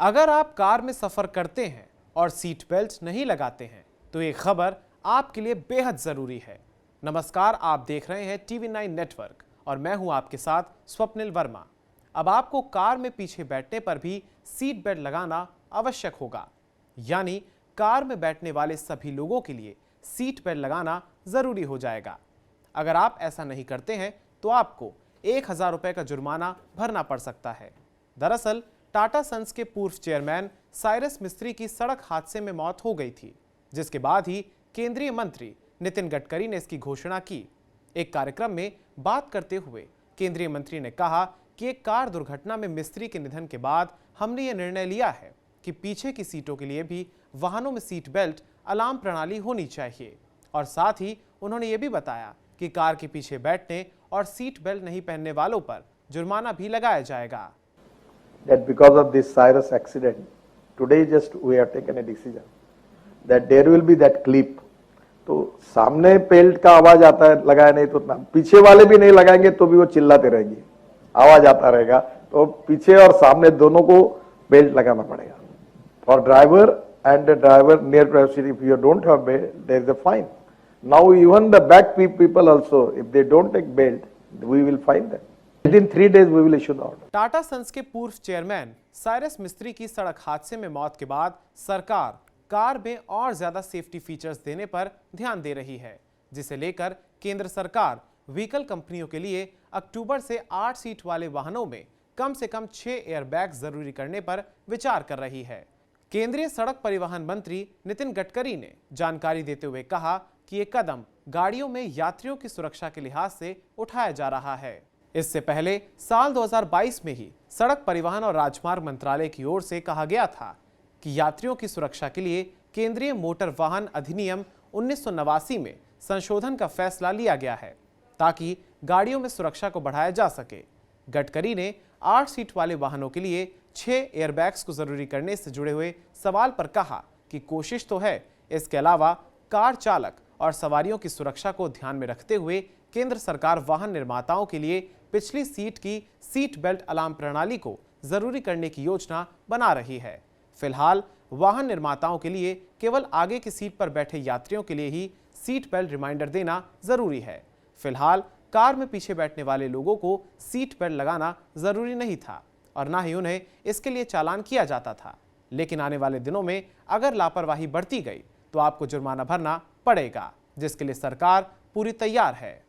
अगर आप कार में सफर करते हैं और सीट बेल्ट नहीं लगाते हैं तो ये खबर आपके लिए बेहद जरूरी है। नमस्कार, आप देख रहे हैं TV9 नेटवर्क और मैं हूं आपके साथ स्वप्निल वर्मा। अब आपको कार में पीछे बैठने पर भी सीट बेल्ट लगाना आवश्यक होगा, यानी कार में बैठने वाले सभी लोगों के लिए सीट बेल्ट लगाना जरूरी हो जाएगा। अगर आप ऐसा नहीं करते हैं तो आपको 1000 रुपए का जुर्माना भरना पड़ सकता है। दरअसल टाटा सन्स के पूर्व चेयरमैन साइरस मिस्त्री की सड़क हादसे में मौत हो गई थी, जिसके बाद ही केंद्रीय मंत्री नितिन गडकरी ने इसकी घोषणा की। एक कार्यक्रम में बात करते हुए केंद्रीय मंत्री ने कहा कि एक कार दुर्घटना में मिस्त्री के निधन के बाद हमने ये निर्णय लिया है कि पीछे की सीटों के लिए भी वाहनों में सीट बेल्ट अलार्म प्रणाली होनी चाहिए। और साथ ही उन्होंने ये भी बताया कि कार के पीछे बैठने और सीट बेल्ट नहीं पहनने वालों पर जुर्माना भी लगाया जाएगा। That because of this Cyrus accident, today just we have taken a decision that there will be that clip. तो सामने बेल्ट का आवाज आता है, लगाया नहीं तो पीछे वाले भी नहीं लगाएंगे तो भी वो चिल्लाते रहेंगे, आवाज आता रहेगा। तो पीछे और सामने दोनों को बेल्ट लगाना पड़ेगा। For driver and the driver near passenger, if you don't have belt, there is a fine. Now even the back people also, if they don't take belt, we will fine them. Within 3 days we will issue the order. Tata Sons के पूर्व chairman Cyrus मिस्त्री की सड़क हादसे में मौत के बाद सरकार कार में और ज्यादा सेफ्टी फीचर्स देने पर ध्यान दे रही है, जिसे लेकर केंद्र सरकार व्हीकल कंपनियों के लिए अक्टूबर से 8 सीट वाले वाहनों में कम से कम 6 एयरबैग जरूरी करने पर विचार कर रही है। केंद्रीय सड़क परिवहन मंत्री नितिन गडकरी ने जानकारी देते हुए कहा कि ये कदम गाड़ियों में यात्रियों की सुरक्षा के लिहाज से उठाया जा रहा है। इससे पहले साल 2022 में ही सड़क परिवहन और राजमार्ग मंत्रालय की ओर से कहा गया था कि यात्रियों की सुरक्षा के लिए केंद्रीय मोटर वाहन अधिनियम 1989 में संशोधन का फैसला लिया गया है, ताकि गाड़ियों में सुरक्षा को बढ़ाया जा सके। गडकरी ने 8 सीट वाले वाहनों के लिए 6 एयरबैग्स को जरूरी करने से जुड़े हुए सवाल पर कहा कि कोशिश तो है, इसके अलावा कार चालक और सवारियों की सुरक्षा को ध्यान में रखते हुए केंद्र सरकार वाहन निर्माताओं के लिए पिछली सीट की सीट बेल्ट अलार्म प्रणाली को जरूरी करने की योजना बना रही है। फिलहाल वाहन निर्माताओं के लिए केवल आगे की सीट पर बैठे यात्रियों के लिए ही सीट बेल्ट रिमाइंडर देना जरूरी है। फिलहाल कार में पीछे बैठने वाले लोगों को सीट बेल्ट लगाना जरूरी नहीं था और ना ही उन्हें इसके लिए चालान किया जाता था, लेकिन आने वाले दिनों में अगर लापरवाही बढ़ती गई तो आपको जुर्माना भरना पड़ेगा, जिसके लिए सरकार पूरी तैयार है।